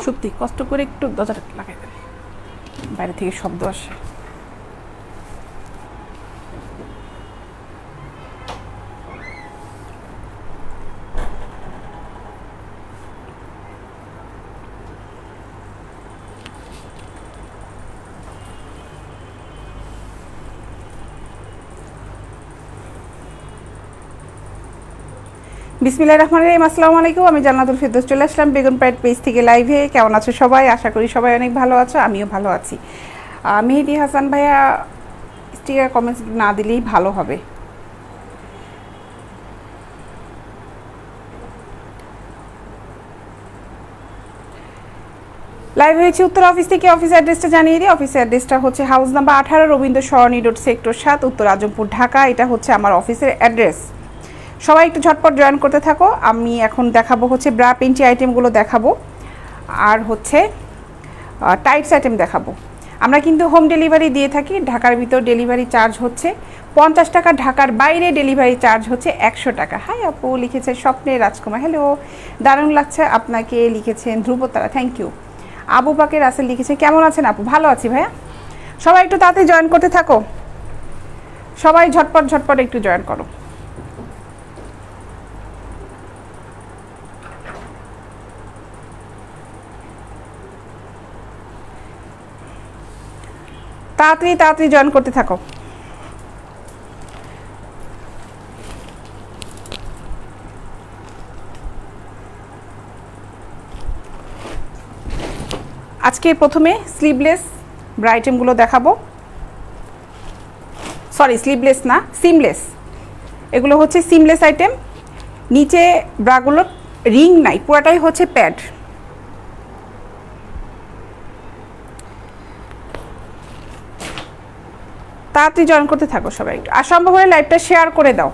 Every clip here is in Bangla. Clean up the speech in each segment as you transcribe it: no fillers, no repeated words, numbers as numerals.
সত্যি কষ্ট করে একটু দরজাটা লাগাই দেন, বাইরে থেকে শব্দ আসে। বিসমিল্লাহির রহমানির রহিম। আসসালামু আলাইকুম, আমি জান্নাতুল ফেরদৌস চলে আসলাম বেগুন প্রাইড পেজ থেকে লাইভে। কেমন আছো সবাই? আশা করি সবাই অনেক ভালো আছো, আমিও ভালো আছি। মেহেদি হাসান ভাইয়া স্টিকার কমেন্টস না দিলেই ভালো হবে। লাইভ হয়েছে উত্তর অফিস থেকে। অফিস অ্যাড্রেসটা জানিয়ে দিই। অফিস অ্যাড্রেসটা হচ্ছে হাউস নাম্বার 18 রবীন্দ্র সরণি রোড সেক্টর 7 উত্তর আজমপুর ঢাকা। এটা হচ্ছে আমার অফিসের অ্যাড্রেস। সবাই একটু ঝটপট জয়েন করতে থাকো। আমি এখন দেখাবো হচ্ছে ব্রা পেন্টি আইটেমগুলো দেখাবো, আর হচ্ছে টাইটস আইটেম দেখাবো। আমরা কিন্তু হোম ডেলিভারি দিয়ে থাকি। ঢাকার ভিতর ডেলিভারি চার্জ হচ্ছে 50 টাকা, ঢাকার বাইরে ডেলিভারি চার্জ হচ্ছে 100 টাকা। হাই আপু লিখেছে স্বপ্নের রাজকুমার, হ্যালো, দারুণ লাগছে আপনাকে লিখেছেন ধ্রুবতারা, থ্যাংক ইউ। আবু পাকে রাসেল লিখেছে কেমন আছেন আপু? ভালো আছি ভাইয়া। সবাই একটু তাড়াতাড়ি জয়েন করতে থাকো, সবাই ঝটপট ঝটপট একটু জয়েন করো। তাড়াতাড়ি তাড়াতাড়ি জয়েন করতে থাকো। আজকে প্রথমে স্লিভলেস ব্রা আইটেমগুলো দেখাবো। সরি, স্লিভলেস না, সিমলেস। এগুলো হচ্ছে সিমলেস আইটেম। নিচে ব্রাগুলো রিং নাই, পুরাটাই হচ্ছে প্যাড। তাড়াতাড়ি জয়েন করতে থাকো সবাই একটু। আর সম্ভব হলে লাইভটা শেয়ার করে দাও,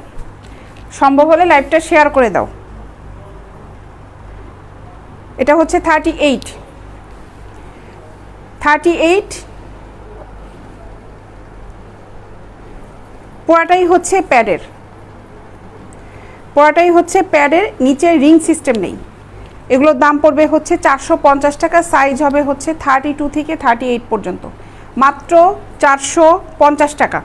সম্ভব হলে লাইভটা শেয়ার করে দাও। এটা হচ্ছে 38 পুরাটাই হচ্ছে প্যাডের, পুরাটাই হচ্ছে প্যাডের, নিচে রিং সিস্টেম নেই। এগুলোর দাম পড়বে হচ্ছে 450 টাকা। সাইজ হবে হচ্ছে 32 থেকে 38 পর্যন্ত, মাত্র 450 টাকা।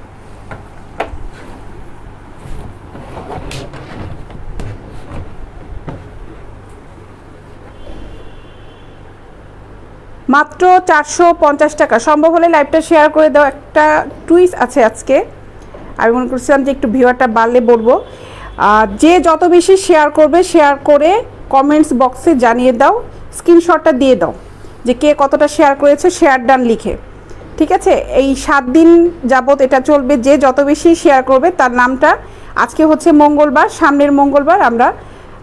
মাত্র 450 টাকা। সম্ভব হলে লাইভটা শেয়ার করে দাও। একটা টুইস আছে আজকে, আমি মনে করছিলাম যে একটু ভিউয়ারটা বাড়লে বলবো। যে যত বেশি শেয়ার করবে, শেয়ার করে কমেন্টস বক্সে জানিয়ে দাও, স্ক্রিনশটটা দিয়ে দাও যে কে কতটা শেয়ার করেছে, শেয়ার ডান লিখে। ঠিক আছে, এই 7 দিন যাবত এটা চলবে। যে যত বেশি শেয়ার করবে তার নামটা, আজকে হচ্ছে মঙ্গলবার, সামনের মঙ্গলবার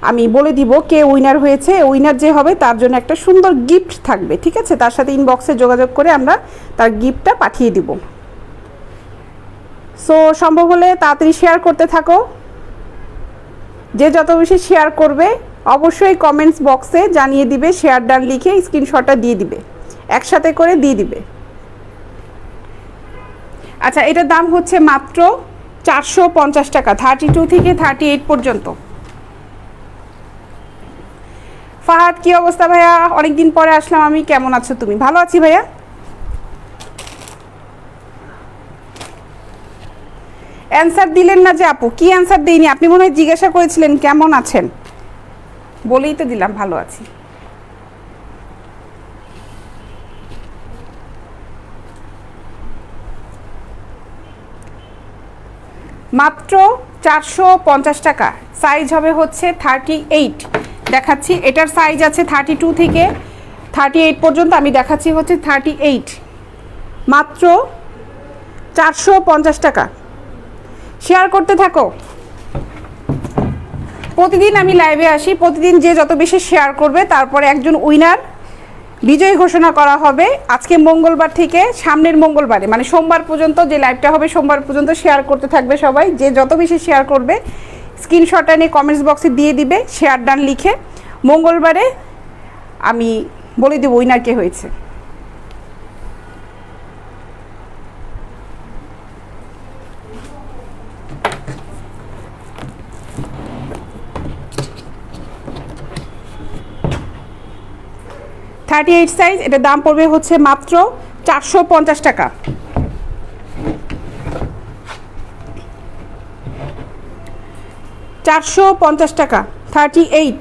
আমি বলে দিব কে উইনার হয়েছে। উইনার যে হবে তার জন্য একটা সুন্দর গিফট থাকবে। ঠিক আছে, তার সাথে ইনবক্সে যোগাযোগ করে আমরা তার গিফটটা পাঠিয়ে দিব। সো সম্ভব হলে তাড়াতাড়ি শেয়ার করতে থাকো। যে যত বেশি শেয়ার করবে অবশ্যই কমেন্টস বক্সে জানিয়ে দিবে, শেয়ার ডান লিখে স্ক্রিনশটটা দিয়ে দিবে, একসাথে করে দিয়ে দিবে। আচ্ছা, এটার দাম হচ্ছে মাত্র 450 টাকা, 32 থেকে 38 পর্যন্ত। ফাহাদ, কি অবস্থা ভাইয়া? অনেকদিন পরে আসলাম আমি, কেমন আছো তুমি? ভালো আছি ভাইয়া। অ্যান্সার দিলেন না যে আপু? কি অ্যান্সার দিইনি? আপনি মনে হয় জিজ্ঞাসা করেছিলেন কেমন আছেন, বলেই তো দিলাম ভালো আছি। মাত্র 450 টাকা। সাইজ হবে হচ্ছে 38। দেখাচ্ছি, এটার সাইজ আছে 32 থেকে 38 পর্যন্ত, আমি দেখাচ্ছি হচ্ছে 38। মাত্র 450 টাকা। শেয়ার করতে থাকো। প্রতিদিন আমি লাইভে আসি, প্রতিদিন যে যত বেশি শেয়ার করবে তারপরে একজন উইনার বিজয়ী ঘোষণা করা হবে। আজকে মঙ্গলবার থেকে সামনের মঙ্গলবারে, মানে সোমবার পর্যন্ত যে লাইভটা হবে, সোমবার পর্যন্ত শেয়ার করতে থাকবে সবাই। যে যত বেশি শেয়ার করবে স্ক্রিনশটটা নিয়ে কমেন্টস বক্সে দিয়ে দিবে, শেয়ার ডান লিখে। মঙ্গলবারে আমি বলে দেব উইনার কে হয়েছে। 38 সাইজ, এটার দাম পড়বে হচ্ছে মাত্র 450 টাকা। 450 টাকা 38।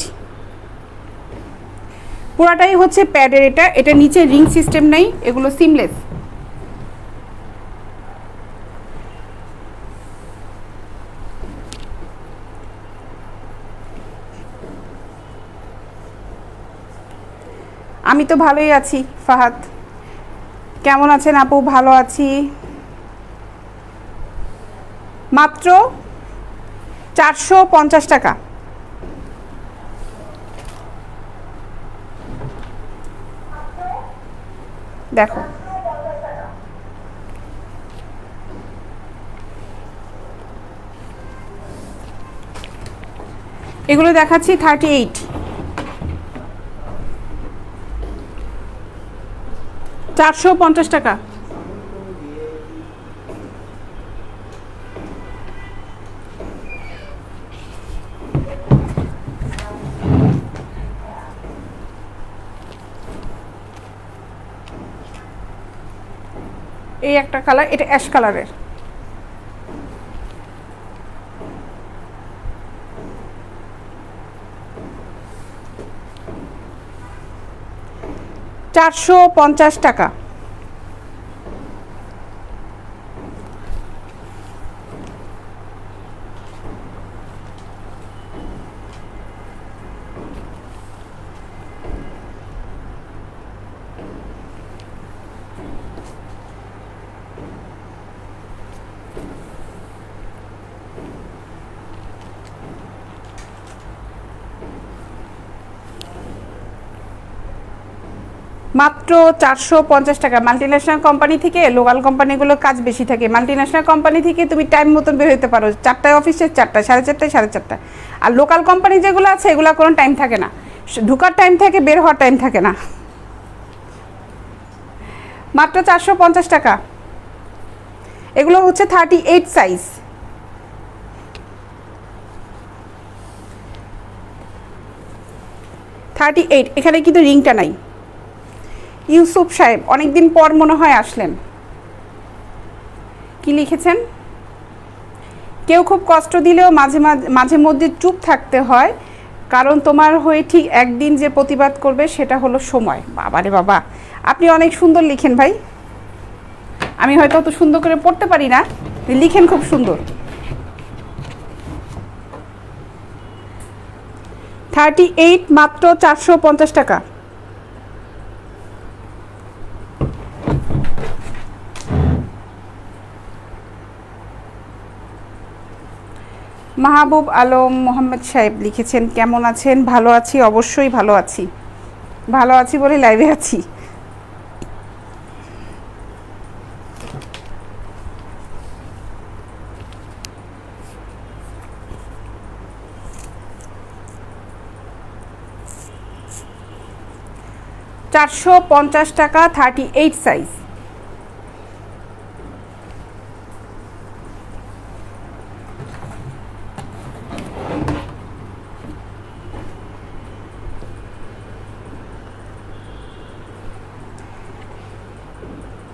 পুরাটাই হচ্ছে প্যাডের, এটা নিচে রিং সিস্টেম নেই, এগুলো সিমলেস। আমি তো ভালোই আছি। ফাহাদ কেমন আছেন আপু? ভালো আছি। মাত্র 450 টাকা। দেখো এগুলো দেখাচ্ছি 38, 450 টাকা। এই একটা কালার, এটা অ্যাশ কালারের। $450 মাত্র 450 টাকা। মাল্টিন্যাশনাল কোম্পানি থেকে লোকাল কোম্পানিগুলোর কাজ বেশি থাকে। মাল্টিন্যাশনাল কোম্পানি থেকে তুমি টাইম মতন বের হতে পারো, 4টায় অফিসে 4টা, 4:30, 4:30। আর লোকাল কোম্পানি যেগুলো আছে এগুলো কোনো টাইম থাকে না, ঢোকার টাইম থাকে, বের হওয়ার টাইম থাকে না। মাত্র 450 টাকা। এগুলো হচ্ছে 38 সাইজ। এখানে কিন্তু রিংটা নাই। ইউসুফ সাহেব অনেকদিন পর মনে হয় আসলেন। কি লিখেছেন? কেউ খুব কষ্ট দিলেও মাঝে মধ্যে চুপ থাকতে হয়, কারণ তোমার হয়ে ঠিক একদিন যে প্রতিবাদ করবে সেটা হলো সময়। বাবারে বাবা, আপনি অনেক সুন্দর লিখেন ভাই। আমি হয়তো অত সুন্দর করে পড়তে পারি না, লিখেন খুব সুন্দর। 38 মাত্র 450 টাকা। মাহবুব আলম মোহাম্মদ সাহেব লিখেছেন, কেমন আছেন? ভালো আছি, অবশ্যই ভালো আছি। ভালো আছি বলে লাইভে আছি। $450 টাকা 38 সাইজ।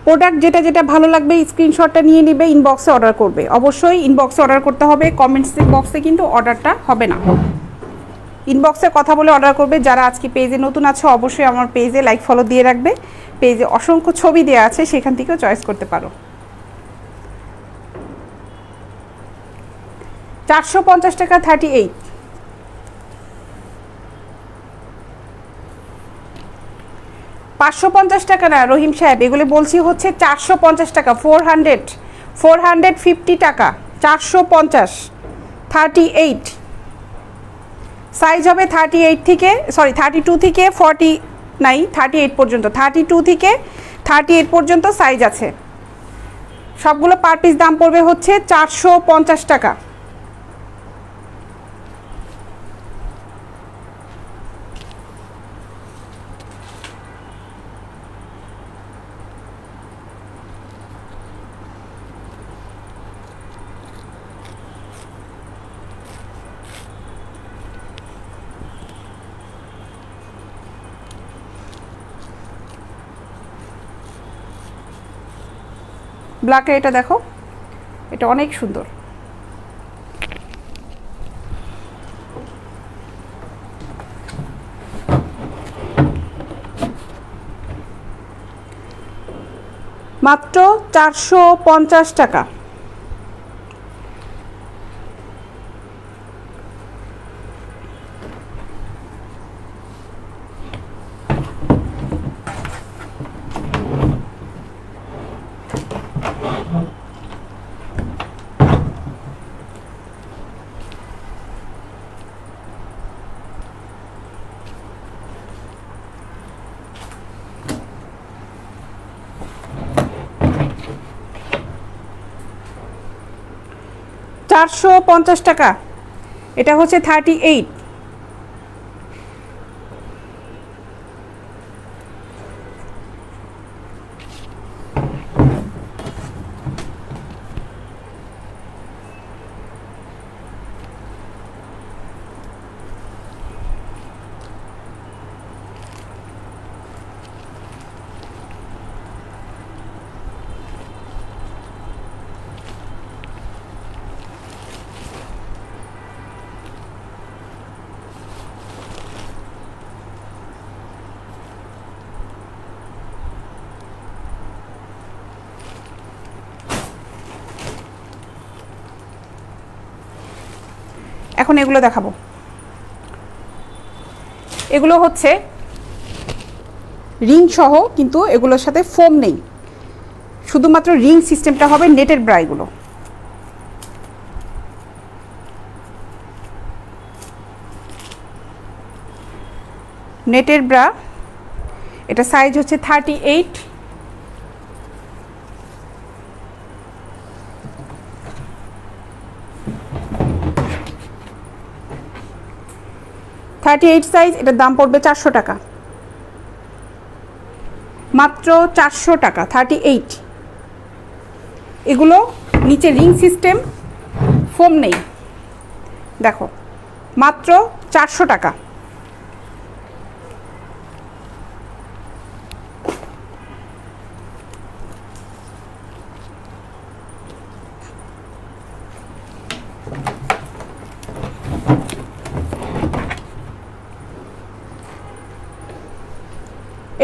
প্রোডাক্ট যেটা ভালো লাগবে স্ক্রিনশটটা নিয়ে নেবে, ইনবক্সে অর্ডার করবে। অবশ্যই ইনবক্সে অর্ডার করতে হবে, কমেন্টস বক্সে কিন্তু অর্ডারটা হবে না। ইনবক্সে কথা বলে অর্ডার করবে। যারা আজকে পেজে নতুন আছে অবশ্যই আমার পেজে লাইক ফলো দিয়ে রাখবে। পেজে অসংখ্য ছবি দেওয়া আছে, সেখান থেকেও চয়েস করতে পারো। 450 টাকা 38। $550 টাকা না রহিম সাহেব, এগুলো বলছি হচ্ছে 450 টাকা। 450 টাকা। 450 38 সাইজ হবে 38 থেকে, সরি 32 থেকে 40 নাই, 38 পর্যন্ত। 32 থেকে 38 পর্যন্ত সাইজ আছে। সবগুলো পার পিস দাম পড়বে হচ্ছে 450 টাকা। ব্ল্যাকের এটা দেখো, এটা অনেক সুন্দর। মাত্র 450 টাকা। টাকা। এটা হচ্ছে 38। এখন এগুলো দেখাবো। এগুলো হচ্ছে রিং সহ, কিন্তু এগুলোর সাথে ফোম নেই, শুধুমাত্র রিং সিস্টেমটা হবে। নেটের ব্রা এগুলো। নেটের ব্রা, এটা সাইজ হচ্ছে 38। সাইজ। এটার দাম পড়বে 400 টাকা, মাত্র 400 টাকা। 38। এগুলো নিচে রিং সিস্টেম, ফোম নেই। দেখো, মাত্র 400 টাকা।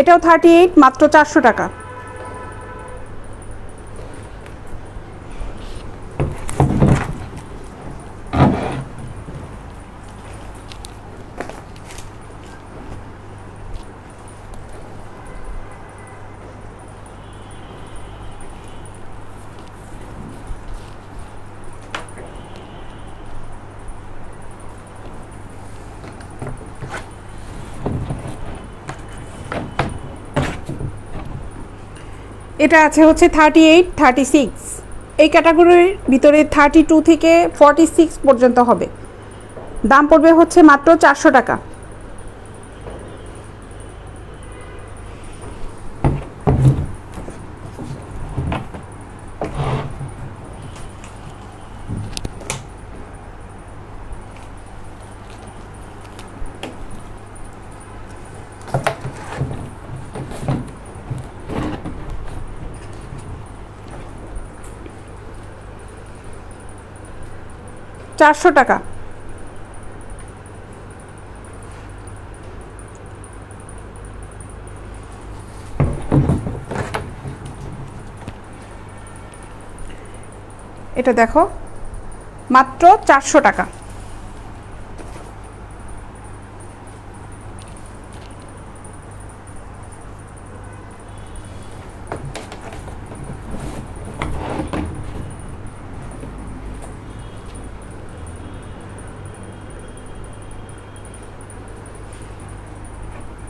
এটাও 38, মাত্র 400 টাকা। এটা আছে হচ্ছে 38, 36। এই ক্যাটাগরির ভিতরে 32 থেকে 46 পর্যন্ত হবে। দাম পড়বে হচ্ছে মাত্র 400 টাকা। চারশো টাকা। এটা দেখো, মাত্র 400 টাকা।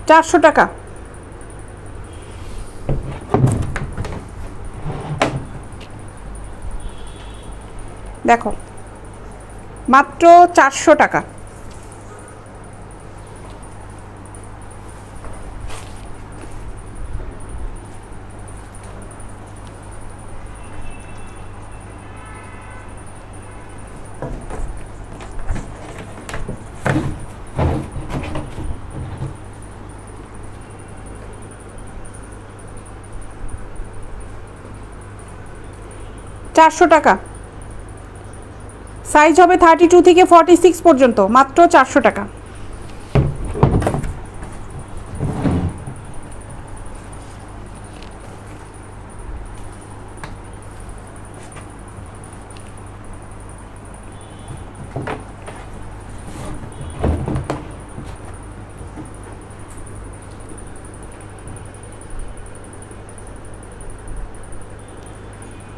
চারশো টাকা। দেখো, মাত্র 400 টাকা। 400 টাকা। সাইজ হবে 32 থেকে 46 পর্যন্ত, মাত্র 400 টাকা।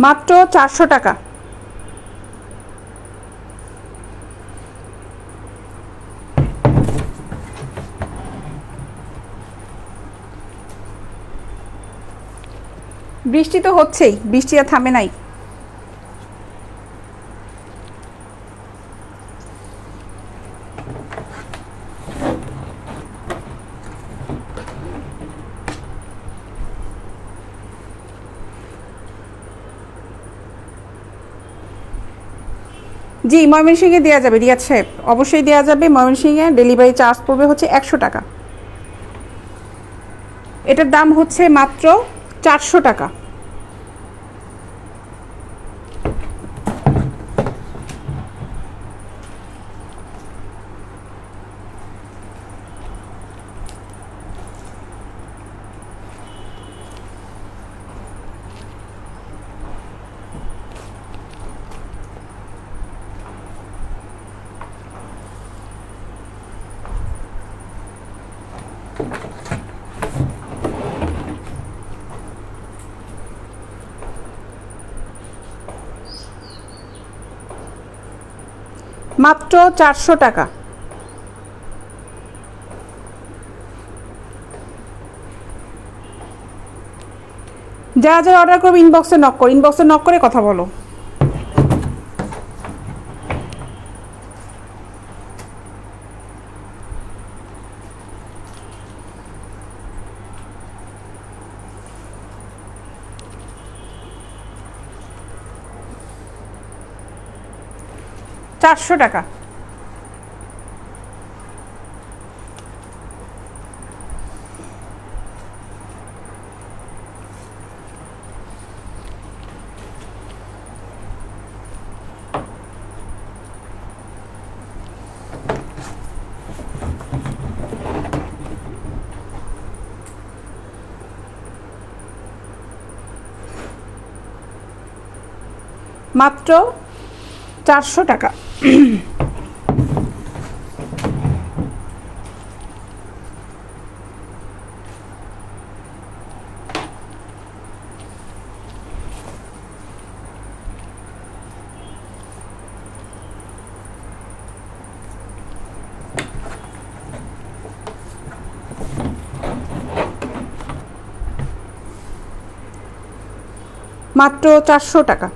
মাত্র 400 টাকা। বৃষ্টি তো হচ্ছেই, বৃষ্টি আর থামে নাই। জি, ময়মনসিংহে দেওয়া যাবে রিয়াদ সাহেব, অবশ্যই দেওয়া যাবে। ময়মনসিংহে ডেলিভারি চার্জ পড়বে হচ্ছে 100 টাকা। এটার দাম হচ্ছে মাত্র 400 টাকা। মাত্র 400 টাকা। যারা যারা অর্ডার করবে ইনবক্সে নক করে কথা বলো। চারশো টাকা। মাত্র 400 টাকা। মাত্র 400 টাকা।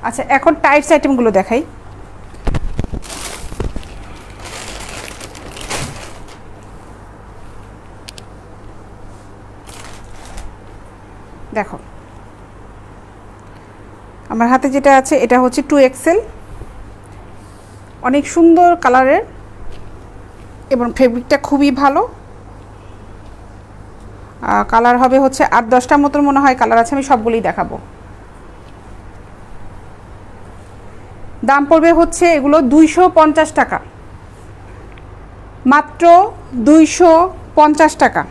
আচ্ছা, এখন টাইটস আইটেমগুলো দেখাই। দেখো, আমার হাতে যেটা আছে এটা হচ্ছে 2XL, অনেক সুন্দর কালারের এবং ফেব্রিকটা খুবই ভালো। কালার হবে হচ্ছে 8-10টার মতন মনে হয় কালার আছে, আমি সবগুলোই দেখাবো। দাম পড়বে হচ্ছে এগুলো 250 টাকা, মাত্র 250 টাকা।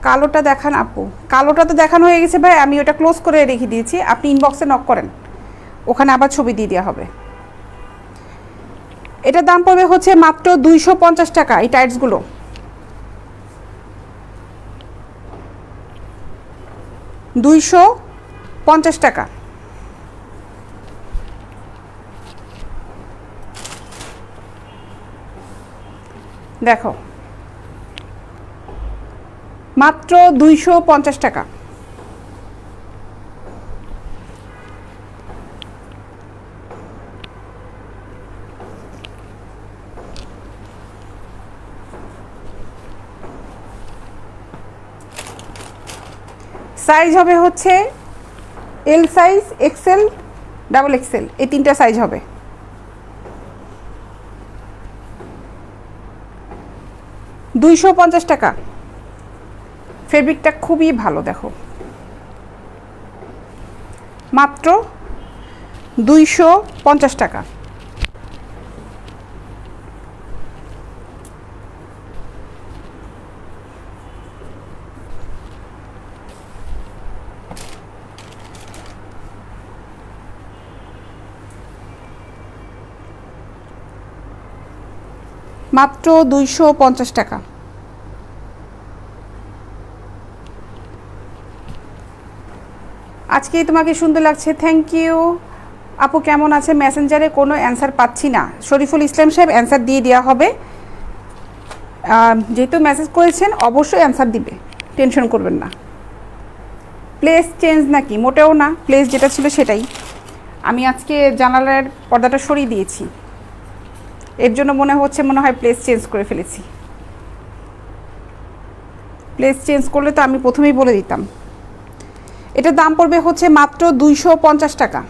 কালোটা দেখান আপু। কালোটা তো দেখানো হয়ে গেছে ভাই, আমি ওটা ক্লোজ করে রেখে দিয়েছি, আপনি ইনবক্সে নক করেন, ওখানে আবার ছবি দিয়ে দেওয়া হবে। এটার দাম পড়বে হচ্ছে মাত্র 250 টাকা। এই টাইটসগুলো 250 টাকা। দেখো, মাত্র 250 টাকা। সাইজ হবে হচ্ছে L size, XL, double XL, এই 3টা সাইজ হবে। $250। ফেব্রিকটা খুবই ভালো, দেখো মাত্র $250। মাত্র $250। আজকে তোমাকে সুন্দর লাগছে, থ্যাংক ইউ আপু। কেমন আছে? মেসেঞ্জারে কোনো অ্যান্সার পাচ্ছি না। শরীফুল ইসলাম সাহেব, অ্যান্সার দিয়ে দেওয়া হবে। যেহেতু মেসেজ করেছেন অবশ্যই অ্যান্সার দিবে, টেনশন করবেন না। প্লেস চেঞ্জ নাকি? মোটেও না, প্লেস যেটা ছিল সেটাই। আমি আজকে জানালার পর্দাটা সরিয়ে দিয়েছি, এর জন্য মনে হয় প্লেস চেঞ্জ করে ফেলেছি। প্লেস চেঞ্জ করলে তো আমি প্রথমেই বলে দিতাম। এটার দাম পড়বে হচ্ছে মাত্র $250।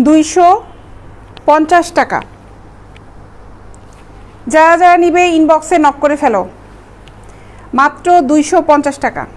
$250। যারা যারা নিবে ইনবক্সে নক করে ফেলো, মাত্র $250।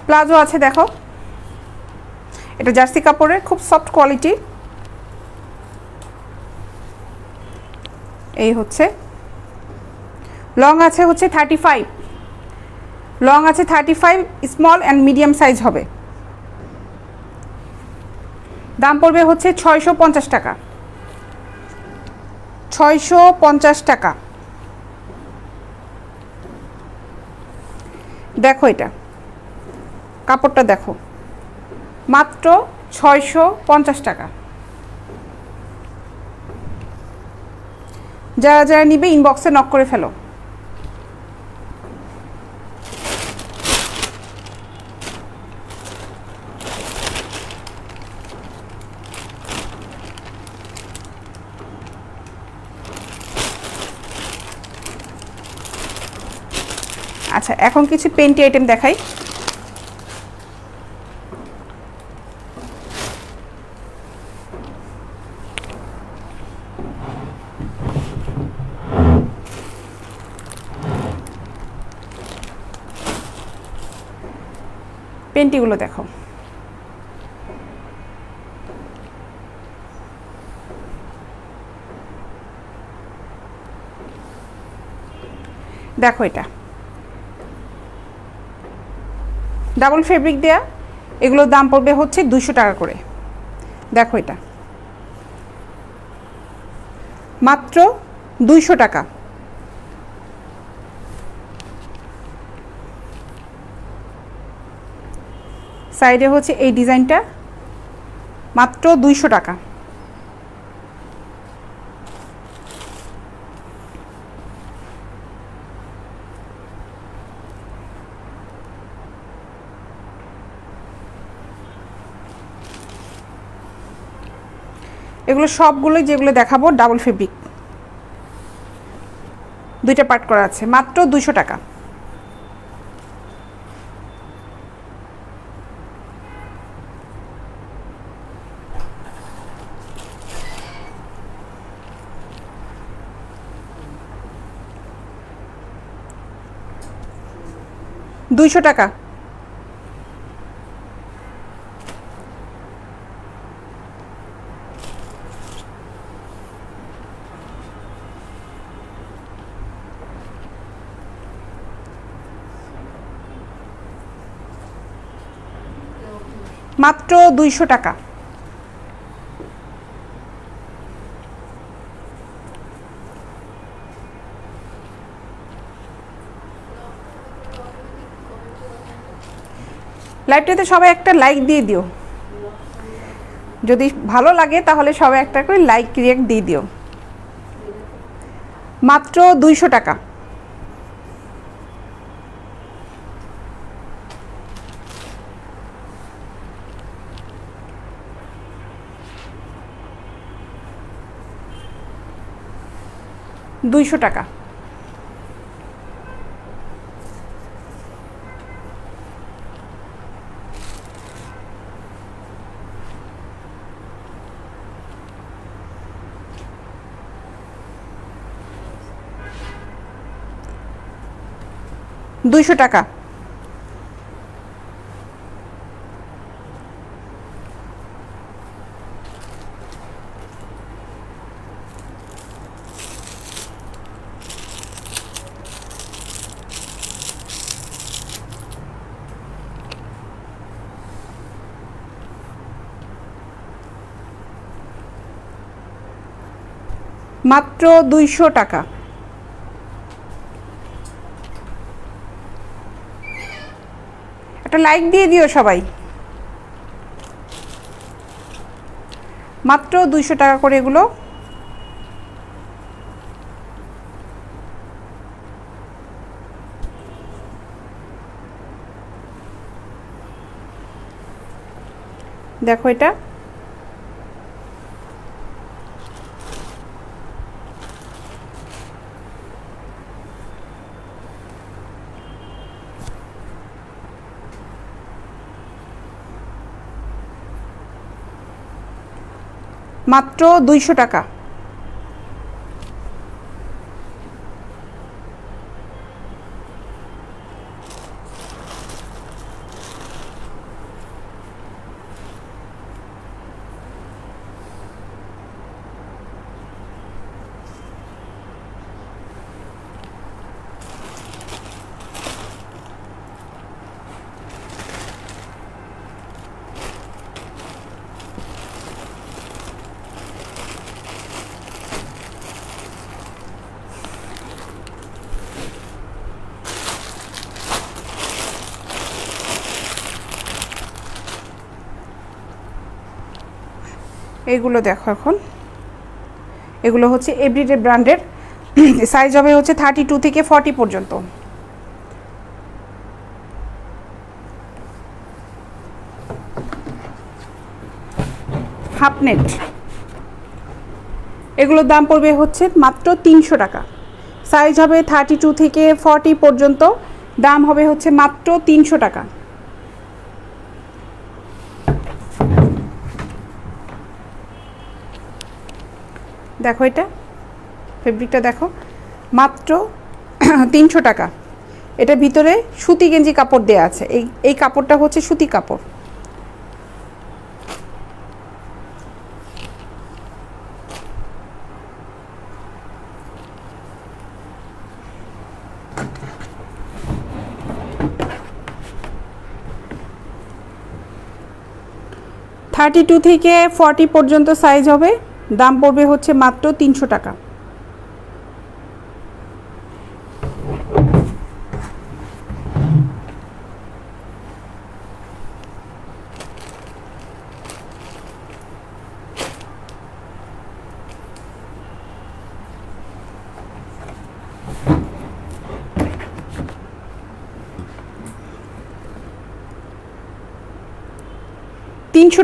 প্লাজো আছে, দেখো এটা জার্সি কাপড়ের, খুব সফট কোয়ালিটি। এই হচ্ছে লং আছে হচ্ছে 35, লং আছে 35, স্মল অ্যান্ড মিডিয়াম সাইজ হবে। দাম পড়বে হচ্ছে $650। $650। দেখো এটা কাপড়টা দেখো, মাত্র $650। যারা যারা নিবে ইনবক্সে নক করে ফেলো। আচ্ছা, এখন কিছু পেন্টি আইটেম দেখাই। পেন্টিগুলো দেখো, দেখো এটা ডাবল ফেব্রিক দেয়া, এগুলোর দাম পড়বে হচ্ছে $200 করে। দেখো এটা মাত্র $200। সাইডে হচ্ছে এই ডিজাইনটা, মাত্র $200। এগুলো সবগুলোই যেগুলো দেখাবো ডাবল ফেব্রিক, 2টা পার্ট করা আছে, মাত্র $200। $200। মাত্র 200 টাকা। লাইভটাতে সবাই একটা লাইক দিয়ে দিও, যদি ভালো লাগে তাহলে সবাই একটা করে লাইক রিয়েক্ট দিয়ে দিও। মাত্র 200 টাকা। দুইশো টাকা। দুইশো টাকা। মাত্র 200 টাকা। একটা লাইক দিয়ে দিও সবাই। মাত্র 200 টাকা করে এগুলো। দেখো এটা মাত্র 200 টাকা। এইগুলো দেখো, এখন এগুলো হচ্ছে এভরিডে ব্র্যান্ডের, সাইজ হবে হচ্ছে 32 থেকে 40 পর্যন্ত। হাফ নেট, এগুলোর দাম পড়বে হচ্ছে মাত্র 300 টাকা। সাইজ হবে 32 থেকে 40 পর্যন্ত, দাম হবে হচ্ছে মাত্র 300 টাকা। দেখো এটা ফেব্রিকটা দেখো, মাত্র 300 টাকা। এটা ভিতরে সুতি গেঞ্জি কাপড় দেয়া আছে, এই কাপড়টা হচ্ছে সুতি কাপড়। থার্টি টু থেকে 40 পর্যন্ত সাইজ হবে, দাম পড়বে হচ্ছে মাত্র 300 টাকা।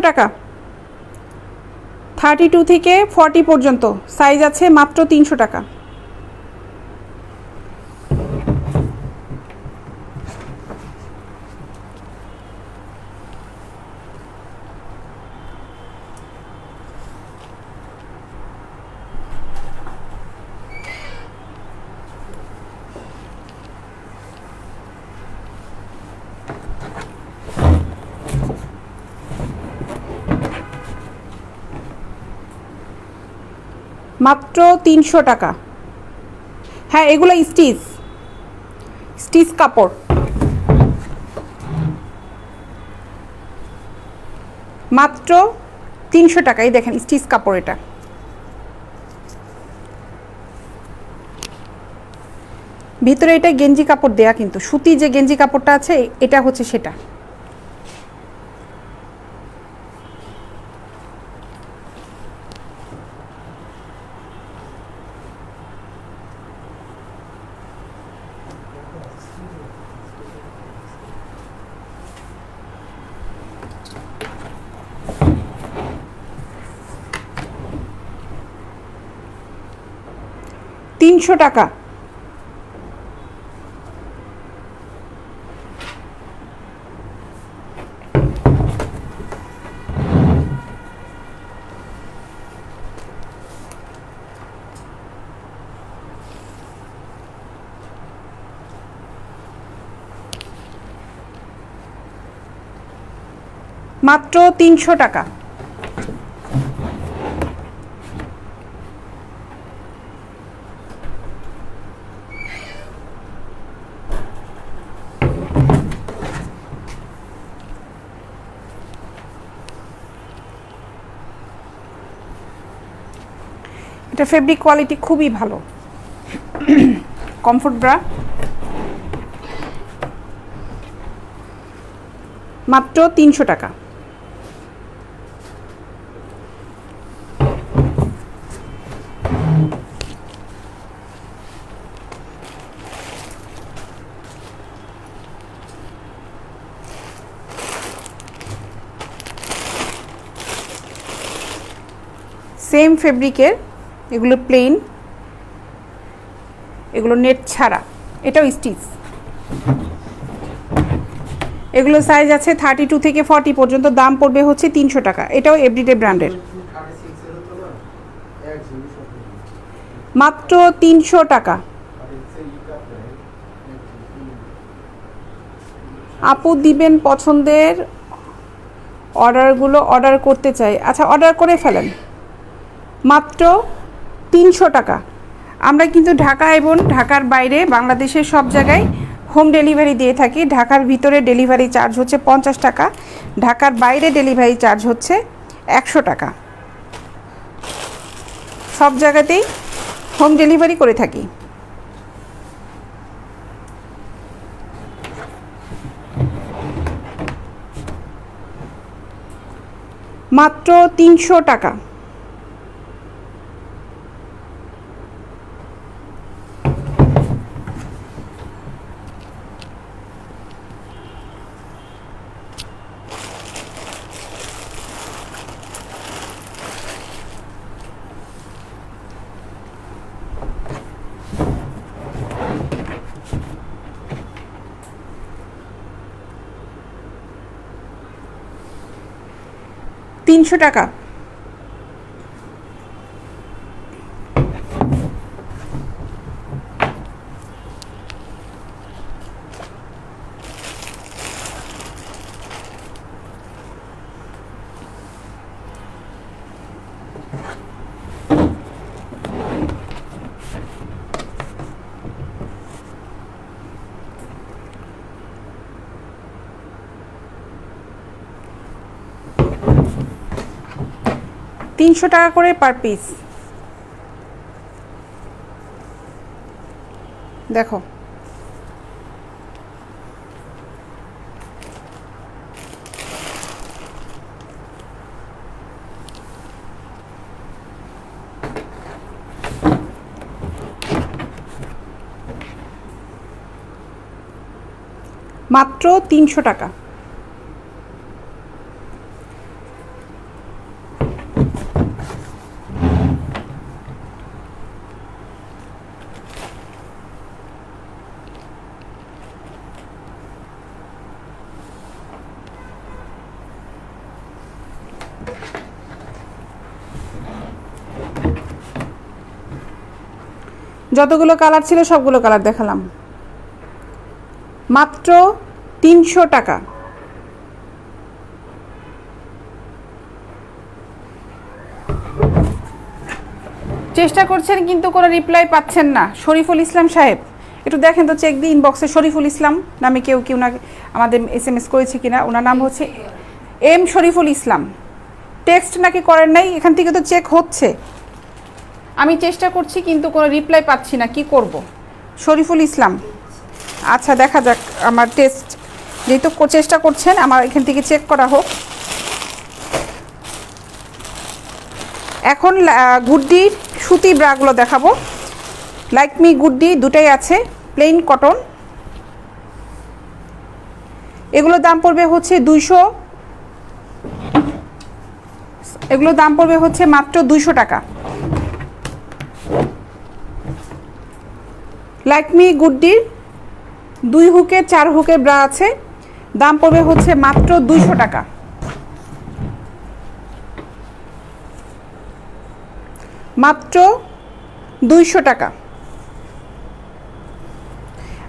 টাকা। 32 থেকে 40 পর্যন্ত সাইজ আছে, মাত্র 300 টাকা। মাত্র 300 টাকা। হ্যাঁ, এগুলো স্টিচ কাপড়। মাত্র 300 টাকাই। দেখেন স্টিচ কাপড়, এটা ভিতরে এটা গেঞ্জি কাপড় দেয়া, কিন্তু সুতি যে গেঞ্জি কাপড়টা আছে এটা হচ্ছে সেটা। তিনশো টাকা। মাত্র 300 টাকা। এটা ফেব্রিক কোয়ালিটি খুবই ভালো, কমফোর্ট ব্রা। মাত্র 300 টাকা। সেম ফেব্রিকের, এগুলো প্লেন, এগুলো নেট ছাড়া, এটাও স্টিচ। এগুলো সাইজ আছে 32 থেকে 40 পর্যন্ত, দাম পড়বে হচ্ছে 300 টাকা। এটাও এভরিডে ব্র্যান্ডের, মাত্র 300 টাকা। আপু দিবেন পছন্দের অর্ডারগুলো, অর্ডার করতে চাই। আচ্ছা, অর্ডার করে ফেলেন, মাত্র 300 টাকা। আমরা কিন্তু ঢাকা এবং ঢাকার বাইরে বাংলাদেশের সব জায়গায় হোম ডেলিভারি দিয়ে থাকি। ঢাকার ভিতরে ডেলিভারি চার্জ হচ্ছে 50 টাকা, ঢাকার বাইরে ডেলিভারি চার্জ হচ্ছে 100 টাকা। সব জায়গাতেই হোম ডেলিভারি করে থাকি। মাত্র 300 টাকা। তিনশো টাকা। তিনশো টাকা করে পার পিস। দেখো মাত্র 300 টাকা। যতগুলো কালার ছিল সবগুলো কালার দেখালাম, মাত্র 300 টাকা। চেষ্টা করছেন কিন্তু কোনো রিপ্লাই পাচ্ছেন না। শরীফুল ইসলাম সাহেব, একটু দেখেন তো, চেক দিন ইনবক্সে শরীফুল ইসলাম নামে কেউ না আমাদের SMS করেছে কিনা। ওনার নাম হচ্ছে এম শরীফুল ইসলাম। টেক্সট নাকি করেন নাই? এখান থেকে তো চেক হচ্ছে, আমি চেষ্টা করছি কিন্তু কোনো রিপ্লাই পাচ্ছি না, কি করব? শরীফুল ইসলাম, আচ্ছা দেখা যাক আমার টেস্ট, যেহেতু চেষ্টা করছেন আমার এখান থেকে চেক করা হোক। এখন গুড্ডির সুতি ব্রাগুলো দেখাবো। লাইক মি গুড্ডি দুটাই আছে, প্লেন কটন। এগুলোর দাম পড়বে হচ্ছে 200, এগুলোর দাম পড়বে হচ্ছে মাত্র 200 টাকা। লাইক মি গুড্ডির 2 হুকের 4 হুকের ব্রা আছে, দাম পড়বে হচ্ছে মাত্র 200 টাকা। মাত্র 200 টাকা।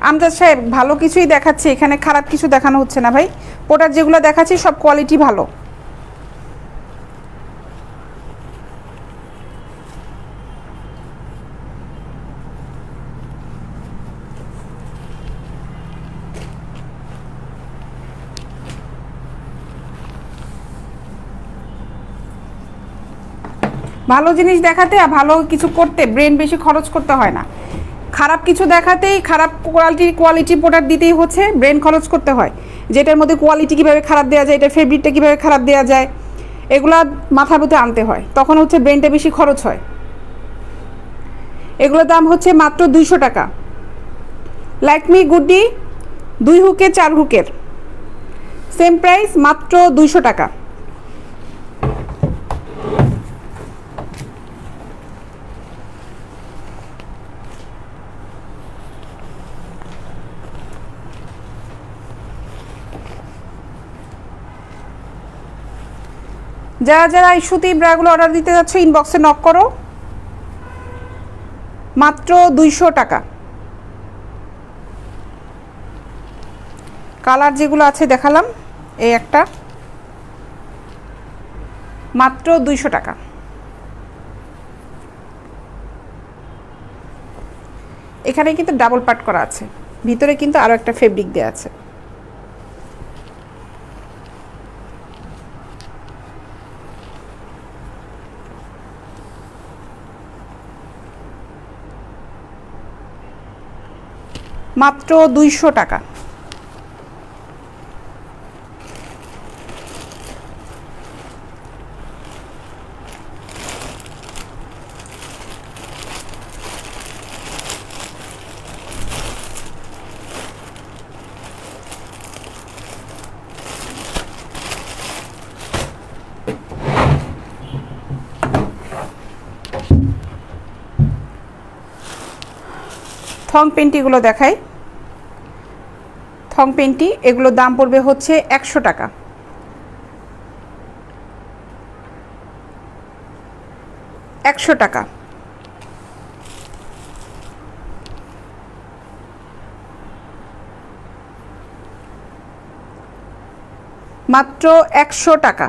আমজাদ সাহেব ভালো কিছুই দেখাচ্ছে, এখানে খারাপ কিছু দেখানো হচ্ছে না ভাই। প্রোডাক্ট যেগুলো দেখাচ্ছি সব কোয়ালিটি ভালো। ভালো জিনিস দেখাতে আর ভালো কিছু করতে ব্রেন বেশি খরচ করতে হয় না। খারাপ কিছু দেখাতেই খারাপ কোয়ালিটি প্রোডাক্ট দিতেই হচ্ছে ব্রেন খরচ করতে হয়, যেটার মধ্যে কোয়ালিটি কীভাবে খারাপ দেওয়া যায়, এটার ফেব্রিকটা কীভাবে খারাপ দেওয়া যায়, এগুলা মাথার মধ্যে আনতে হয়, তখন হচ্ছে ব্রেনটা বেশি খরচ হয়। এগুলোর দাম হচ্ছে মাত্র 200 টাকা। লাইক মি গুড্ডি 2 হুকের 4 হুকের, সেম প্রাইস মাত্র 200 টাকা। যারা যারা এই সুতি ব্রাগুলো অর্ডার দিতে যাচ্ছ ইনবক্সে নক করো, মাত্র 200 টাকা। কালার যেগুলো আছে দেখালাম, এই একটা মাত্র 200 টাকা। এখানে কিন্তু ডাবল পার্ট করা আছে, ভিতরে কিন্তু আরও একটা ফেব্রিক দেওয়া আছে। মাত্র 200 টাকা। থং পেন্টিগুলো দেখাই। থং পেন্টি এগুলোর দাম পড়বে হচ্ছে 100 টাকা। মাত্র 100 টাকা।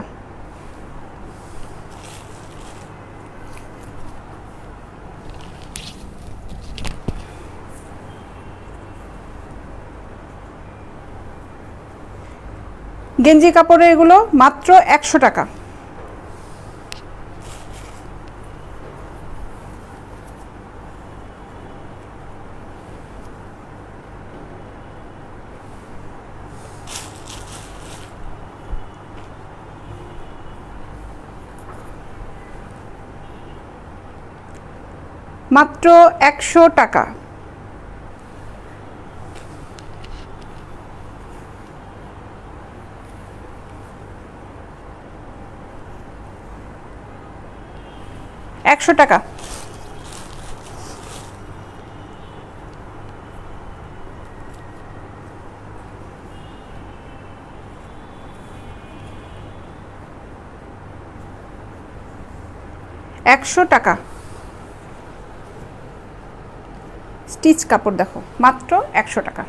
গেঞ্জি কাপড়ের এগুলো মাত্র 100 টাকা। মাত্র 100 টাকা। একশো টাকা। একশো টাকা। স্টিচ কাপড় দেখো মাত্র 100 টাকা।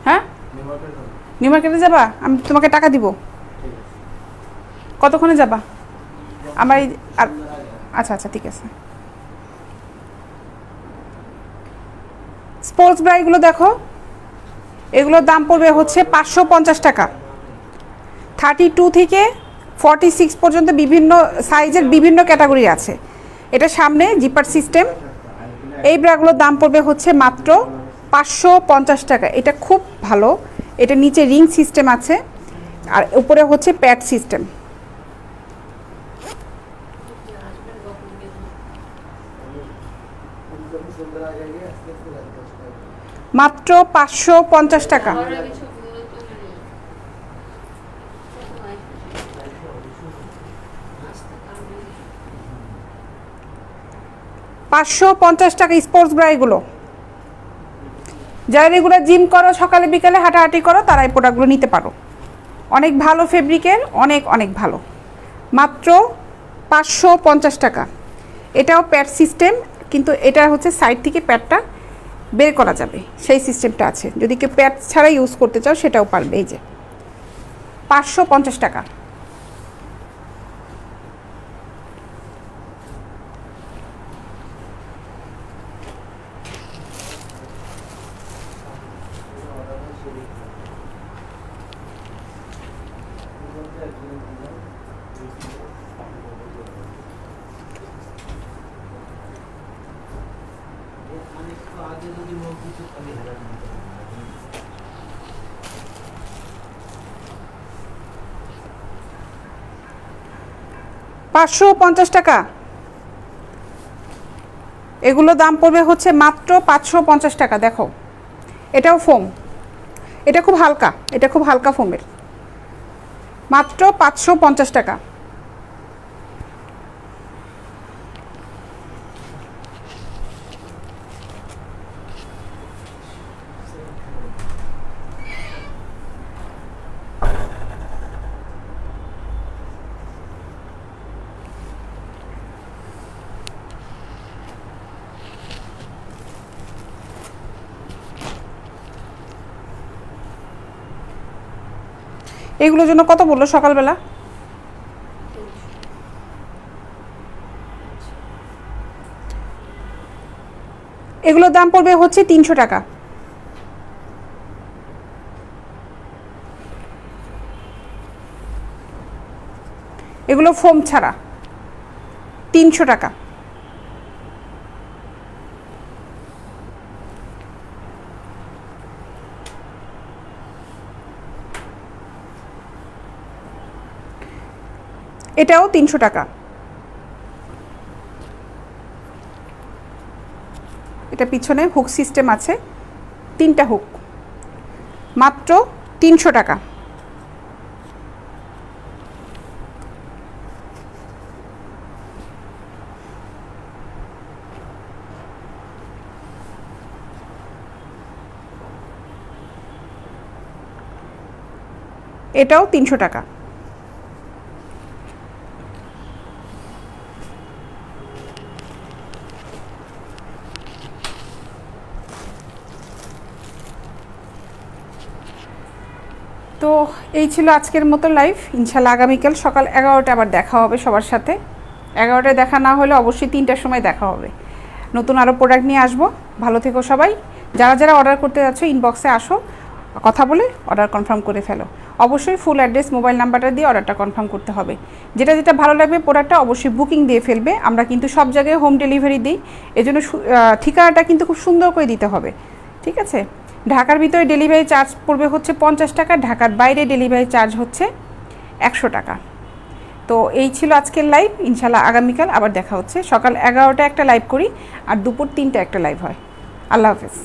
হ্যাঁ, নিউ মার্কেটে যাবা? আমি তোমাকে টাকা দিব। কতক্ষণে যাবা? আমার আচ্ছা আচ্ছা ঠিক আছে। স্পোর্টস ব্রা এগুলো দেখো, এগুলোর দাম পড়বে হচ্ছে 550 টাকা। 32 থেকে 46 পর্যন্ত বিভিন্ন সাইজের বিভিন্ন ক্যাটাগরি আছে। এটা সামনে জিপার সিস্টেম। এই ব্রাগুলোর দাম পড়বে হচ্ছে মাত্র 550 টাকা। এটা খুব ভালো। এটা নিচে রিং সিস্টেম আছে আর উপরে হচ্ছে প্যাড সিস্টেম। মাত্র 550 টাকা। 550 টাকা স্পোর্টস ব্রা এগুলো। যারা রেগুলার জিম করো, সকালে বিকালে হাঁটাহাঁটি করো, তারা এই প্রোডাক্টগুলো নিতে পারো। অনেক ভালো ফেব্রিকের, অনেক অনেক ভালো। মাত্র 550 টাকা। এটাও প্যাড সিস্টেম, কিন্তু এটা হচ্ছে সাইড থেকে প্যাডটা বের করা যাবে, সেই সিস্টেমটা আছে। যদি কেউ প্যাড ছাড়া ইউজ করতে চাও সেটাও পারবে। এই যে 550 টাকা। $550 টাকা। এগুলো দাম পড়বে হচ্ছে মাত্র 550 টাকা। দেখো এটাও ফোম, এটা খুব হালকা, এটা খুব হালকা ফোমের। মাত্র 550 টাকা। এগুলোর জন্য কত বললো সকালবেলা? এগুলোর দাম পড়বে হচ্ছে 300 টাকা। এগুলো ফোম ছাড়া 300 টাকা। এটাও 300 টাকা। এটা পিছনে হুক সিস্টেম আছে, 3টা হুক। মাত্র 300 টাকা। এটাও 300 টাকা। তো এই ছিল আজকের মতো লাইভ। ইনশাল্লাহ আগামীকাল সকাল 11টায় আবার দেখা হবে সবার সাথে। 11টায় দেখা না হলে অবশ্যই 3টার সময় দেখা হবে। নতুন আরও প্রোডাক্ট নিয়ে আসবো। ভালো থেকো সবাই। যারা যারা অর্ডার করতে যাচ্ছ ইনবক্সে আসো, কথা বলে অর্ডার কনফার্ম করে ফেলো। অবশ্যই ফুল অ্যাড্রেস, মোবাইল নাম্বারটা দিয়ে অর্ডারটা কনফার্ম করতে হবে। যেটা যেটা ভালো লাগবে প্রোডাক্টটা অবশ্যই বুকিং দিয়ে ফেলবে। আমরা কিন্তু সব জায়গায় হোম ডেলিভারি দিই, এজন্য ঠিকানাটা কিন্তু খুব সুন্দর করে দিতে হবে, ঠিক আছে? ঢাকার ভিতরে ডেলিভারি চার্জ পড়বে হচ্ছে 50 টাকা, ঢাকার বাইরে ডেলিভারি চার্জ হচ্ছে 100 টাকা। তো এই ছিল আজকের লাইভ। ইনশাল্লাহ আগামীকাল আবার দেখা হচ্ছে। সকাল 11টায় একটা লাইভ করি আর দুপুর 3টায় একটা লাইভ হয়। আল্লাহ হাফেজ।